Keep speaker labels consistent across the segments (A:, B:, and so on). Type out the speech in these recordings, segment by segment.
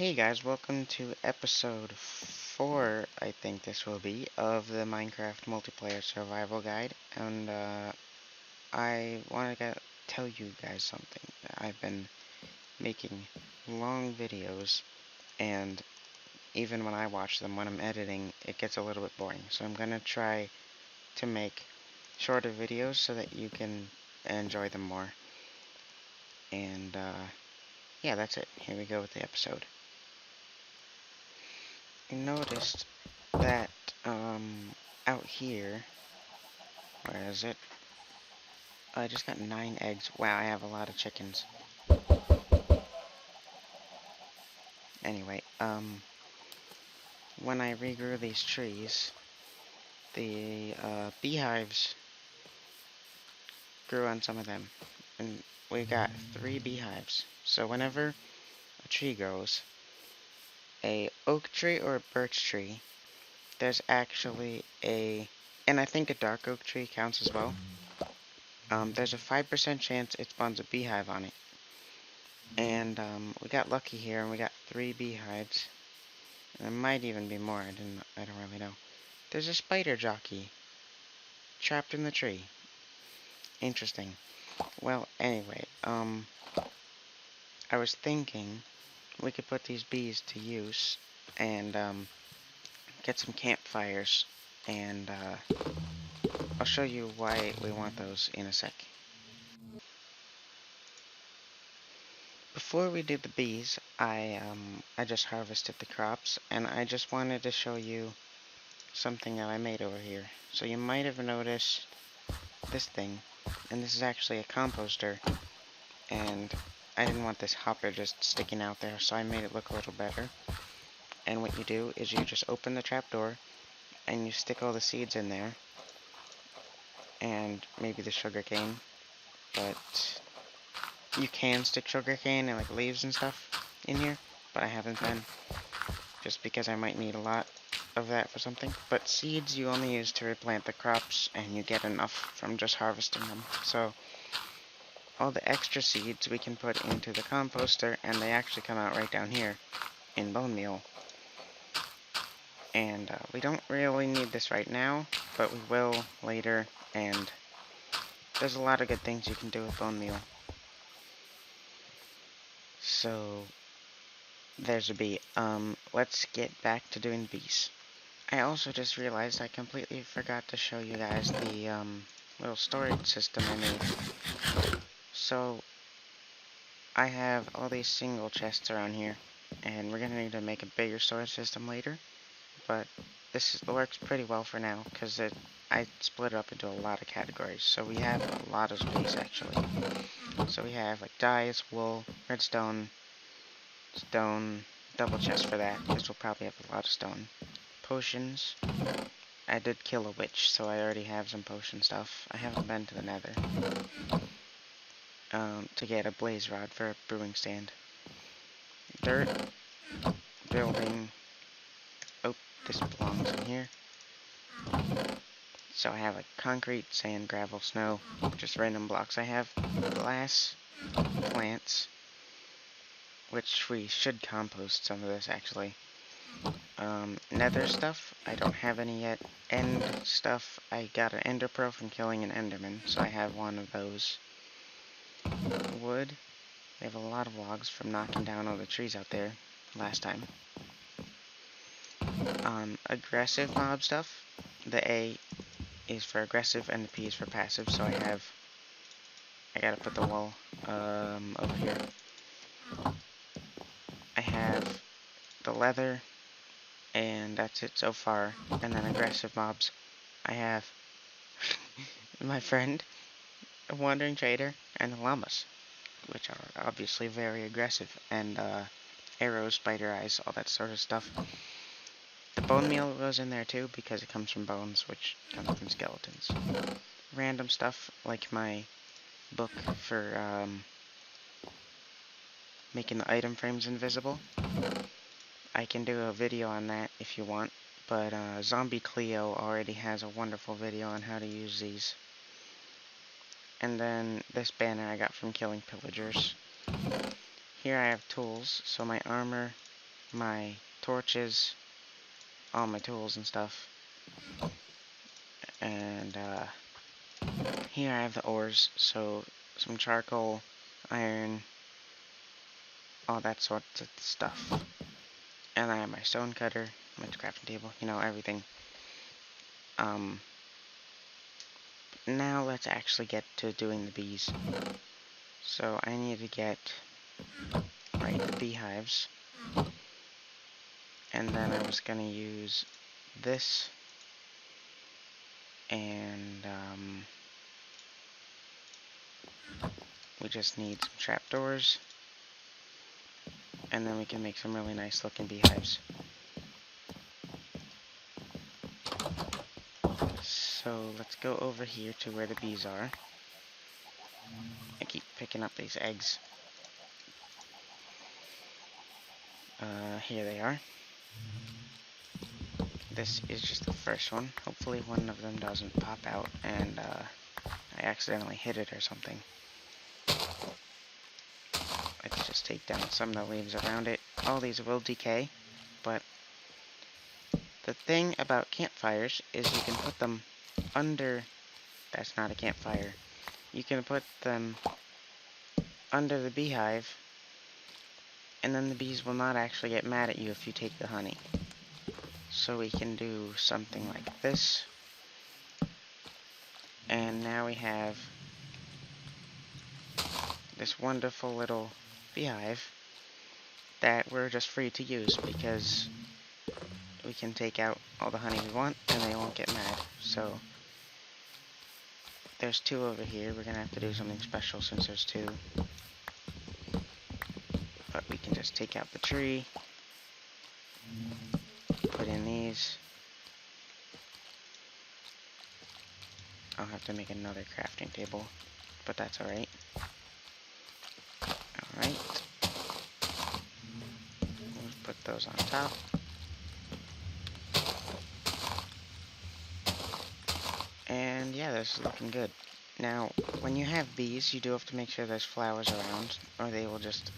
A: Hey guys, welcome to episode 4, I think this will be, of the Minecraft Multiplayer Survival Guide. And I want to tell you guys something. I've been making long videos, and even when I watch them, when I'm editing, it gets a little bit boring. So I'm going to try to make shorter videos so that you can enjoy them more. And yeah, that's it. Here we go with the episode. I noticed that out here, where is it? I just got 9 eggs. Wow, I have a lot of chickens. Anyway, when I regrew these trees, the beehives grew on some of them, and we got 3 beehives. So whenever a tree grows, a oak tree or a birch tree, there's actually and I think a dark oak tree counts as well. There's a 5% chance it spawns a beehive on it. And we got lucky here, and we got 3 beehives. There might even be more. I don't really know. There's a spider jockey trapped in the tree. Interesting. Well, anyway, I was thinking we could put these bees to use and get some campfires, and I'll show you why we want those in a sec. Before we do the bees, I just harvested the crops, and I just wanted to show you something that I made over here. So you might have noticed this thing, and this is actually a composter, and I didn't want this hopper just sticking out there, so I made it look a little better. And what you do is you just open the trapdoor, and you stick all the seeds in there, and maybe the sugarcane, but you can stick sugarcane and like leaves and stuff in here, but I haven't been, just because I might need a lot of that for something. But seeds you only use to replant the crops, and you get enough from just harvesting them. So all the extra seeds we can put into the composter, and they actually come out right down here in bone meal. And we don't really need this right now, but we will later, and there's a lot of good things you can do with bone meal. So there's a bee. Let's get back to doing bees. I also just realized I completely forgot to show you guys the little storage system I made. So I have all these single chests around here, and we're gonna need to make a bigger storage system later. But this works pretty well for now, because I split it up into a lot of categories. So we have a lot of space, actually. So we have like dyes, wool, redstone, stone, double chest for that, because we'll probably have a lot of stone. Potions. I did kill a witch, so I already have some potion stuff. I haven't been to the nether. To get a blaze rod for a brewing stand. Dirt. Building. Oh, this belongs in here. So I have like concrete, sand, gravel, snow, just random blocks. I have glass plants, which we should compost some of this actually. Nether stuff, I don't have any yet. End stuff, I got an ender pearl from killing an enderman, so I have one of those. Wood, we have a lot of logs from knocking down all the trees out there last time. Aggressive mob stuff, the A is for aggressive and the P is for passive, so I gotta put the wall over here. I have the leather, and that's it so far. And then aggressive mobs, I have my friend, a wandering trader, and the llamas, which are obviously very aggressive, and arrows, spider eyes, all that sort of stuff. The bone meal goes in there too, because it comes from bones, which come from skeletons. Random stuff, like my book for making the item frames invisible. I can do a video on that if you want, but Zombie Cleo already has a wonderful video on how to use these. And then this banner I got from killing pillagers. Here I have tools, so my armor my torches, all my tools and stuff. And here I have the ores, so some charcoal, iron, all that sort of stuff. And I have my stone cutter, my crafting table, you know, everything. Now let's actually get to doing the bees. So I need to get, right, the beehives. And then I was gonna use this, and we just need some trapdoors, and then we can make some really nice looking beehives. So let's go over here to where the bees are. I keep picking up these eggs. Here they are. This is just the first one. Hopefully one of them doesn't pop out and I accidentally hit it or something. Let's just take down some of the leaves around it. All these will decay, but the thing about campfires is you can put them under... That's not a campfire. You can put them under the beehive, and then the bees will not actually get mad at you if you take the honey. So we can do something like this. And now we have this wonderful little beehive that we're just free to use because we can take out all the honey we want and they won't get mad. So there's 2 over here. We're gonna have to do something special since there's 2. But we can just take out the tree, put in these. I'll have to make another crafting table, but that's alright. Alright. We'll put those on top. And yeah, this is looking good. Now, when you have bees, you do have to make sure there's flowers around, or they will just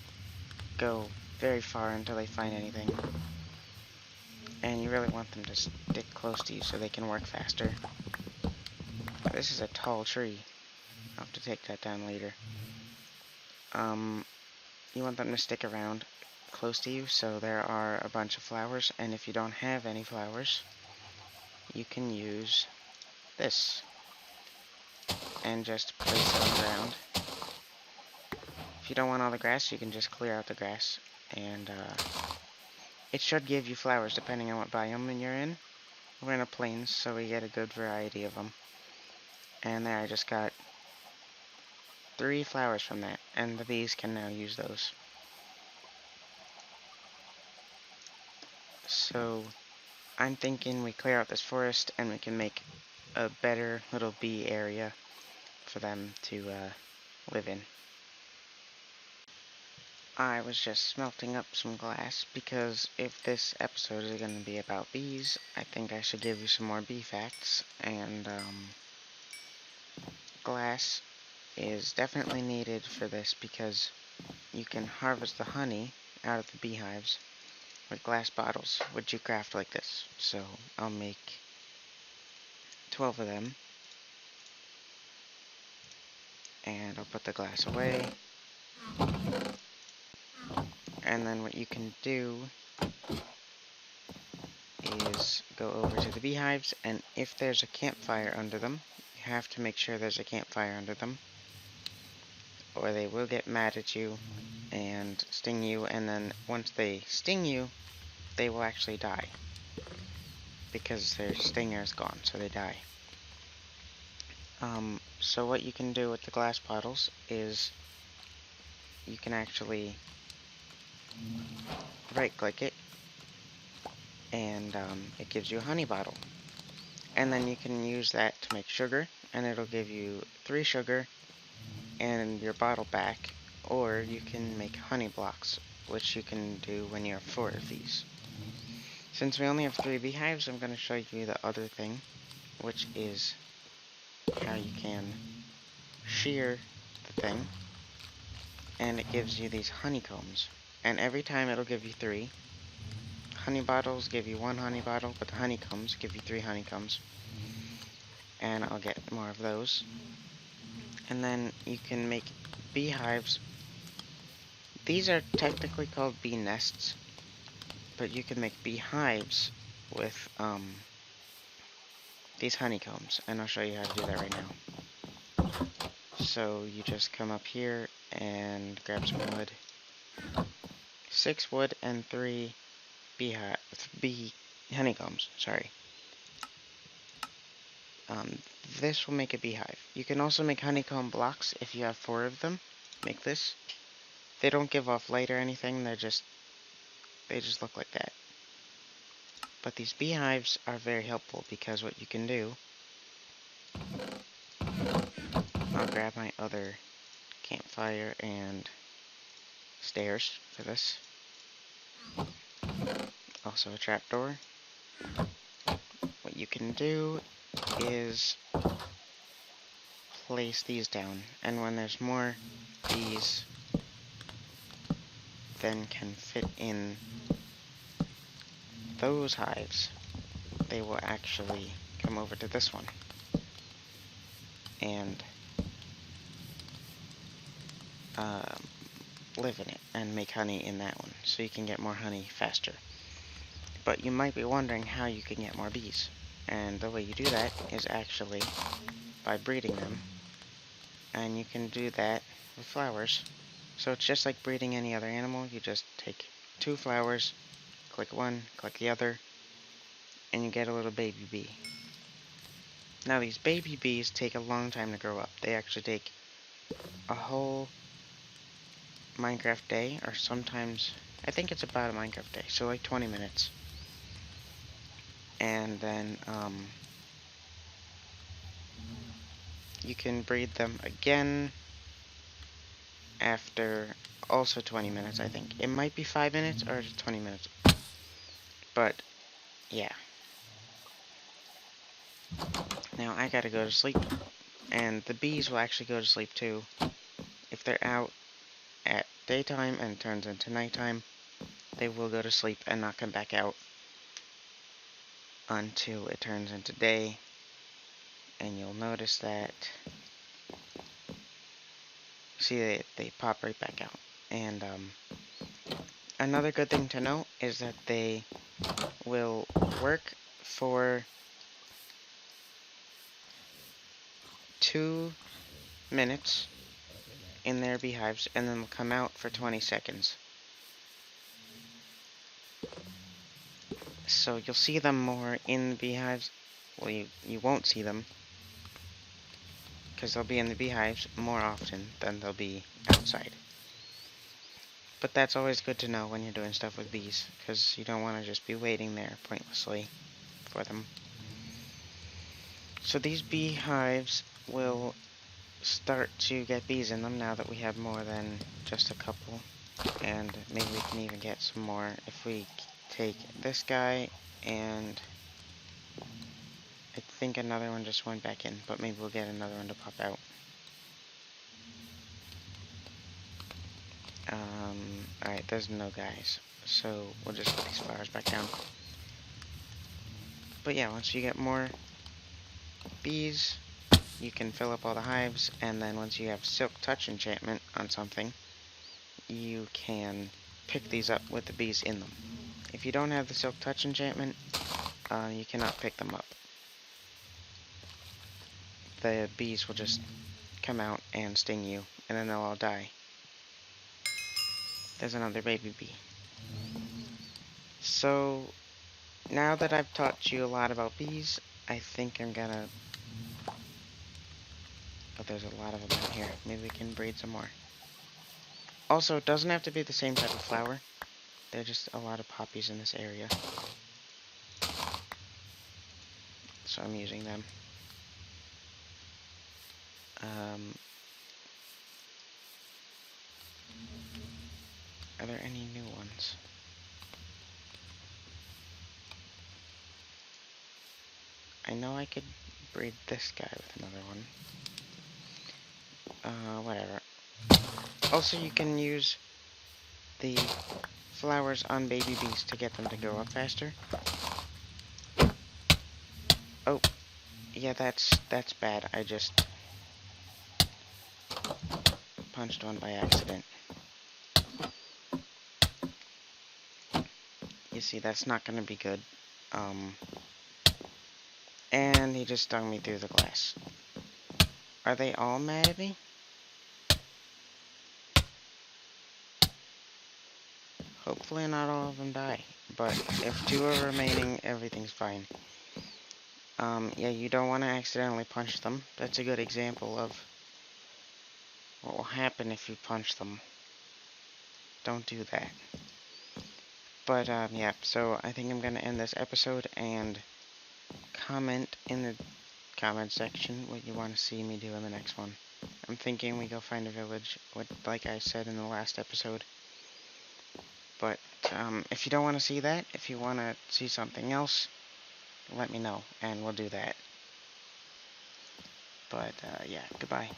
A: go very far until they find anything. And you really want them to stick close to you so they can work faster. This is a tall tree. I'll have to take that down later. You want them to stick around close to you so there are a bunch of flowers, and if you don't have any flowers, you can use this and just place it on the ground. If you don't want all the grass, you can just clear out the grass, and it should give you flowers depending on what biome you're in. We're in a plains, so we get a good variety of them. And there, I just got 3 flowers from that, and the bees can now use those. So I'm thinking we clear out this forest and we can make a better little bee area for them to live in. I was just smelting up some glass because if this episode is going to be about bees, I think I should give you some more bee facts, and glass is definitely needed for this because you can harvest the honey out of the beehives with glass bottles, which you craft like this. So I'll make 12 of them, and I'll put the glass away. And then what you can do is go over to the beehives, and if there's a campfire under them, you have to make sure there's a campfire under them, or they will get mad at you and sting you, and then once they sting you, they will actually die because their stinger is gone, so they die. So what you can do with the glass bottles is you can actually right-click it, and it gives you a honey bottle. And then you can use that to make sugar, and it'll give you 3 sugar and your bottle back, or you can make honey blocks, which you can do when you have 4 of these. Since we only have 3 beehives, I'm going to show you the other thing, which is how you can shear the thing, and it gives you these honeycombs. And every time it'll give you 3, honey bottles give you 1 honey bottle, but the honeycombs give you 3 honeycombs. And I'll get more of those. And then you can make beehives. These are technically called bee nests, but you can make beehives with these honeycombs, and I'll show you how to do that right now. So you just come up here and grab some wood. 6 wood and 3 bee honeycombs, sorry. This will make a beehive. You can also make honeycomb blocks if you have 4 of them. Make this. They don't give off light or anything, they just look like that. But these beehives are very helpful because what you can do, I'll grab my other campfire and stairs for this. Also a trapdoor. What you can do is place these down, and when there's more bees than can fit in those hives, they will actually come over to this one and live in it and make honey in that one, so you can get more honey faster. But you might be wondering how you can get more bees, and the way you do that is actually by breeding them, and you can do that with flowers. So it's just like breeding any other animal. You just take 2 flowers, click one, click the other, and you get a little baby bee. Now these baby bees take a long time to grow up. They actually take a whole Minecraft day, or sometimes, I think it's about a Minecraft day, so like 20 minutes. And then, you can breed them again after also 20 minutes, I think. It might be 5 minutes or 20 minutes. But, yeah. Now I gotta go to sleep, and the bees will actually go to sleep too. If they're out at daytime and it turns into nighttime, they will go to sleep and not come back out until it turns into day. And you'll notice that, see, they pop right back out. And another good thing to note is that they will work for 2 minutes in their beehives, and then they'll come out for 20 seconds. So you'll see them more in the beehives. Well, you won't see them, because they'll be in the beehives more often than they'll be outside. But that's always good to know when you're doing stuff with bees, because you don't want to just be waiting there pointlessly for them. So these beehives will start to get bees in them now that we have more than just a couple. And maybe we can even get some more if we take this guy, and I think another one just went back in, but maybe we'll get another one to pop out. Alright, there's no guys, so we'll just put these flowers back down. But yeah, once you get more bees, you can fill up all the hives, and then once you have Silk Touch enchantment on something, you can pick these up with the bees in them. If you don't have the Silk Touch enchantment, you cannot pick them up. The bees will just come out and sting you, and then they'll all die. There's another baby bee. So, now that I've taught you a lot about bees, I think I'm gonna... Oh, there's a lot of them out here. Maybe we can breed some more. Also, it doesn't have to be the same type of flower. There are just a lot of poppies in this area, so I'm using them. Are there any new ones? I know I could breed this guy with another one. Whatever. Also, you can use the flowers on baby bees to get them to grow up faster. Oh, yeah, that's bad. I just punched one by accident. You see, that's not gonna be good. And he just stung me through the glass. Are they all mad at me? Hopefully not all of them die. But if 2 are remaining, everything's fine. Yeah, you don't want to accidentally punch them. That's a good example of what will happen if you punch them. Don't do that. But, yeah, so I think I'm going to end this episode and comment in the comment section what you want to see me do in the next one. I'm thinking we go find a village, like I said in the last episode. But, if you don't want to see that, if you want to see something else, let me know, and we'll do that. But, yeah, goodbye.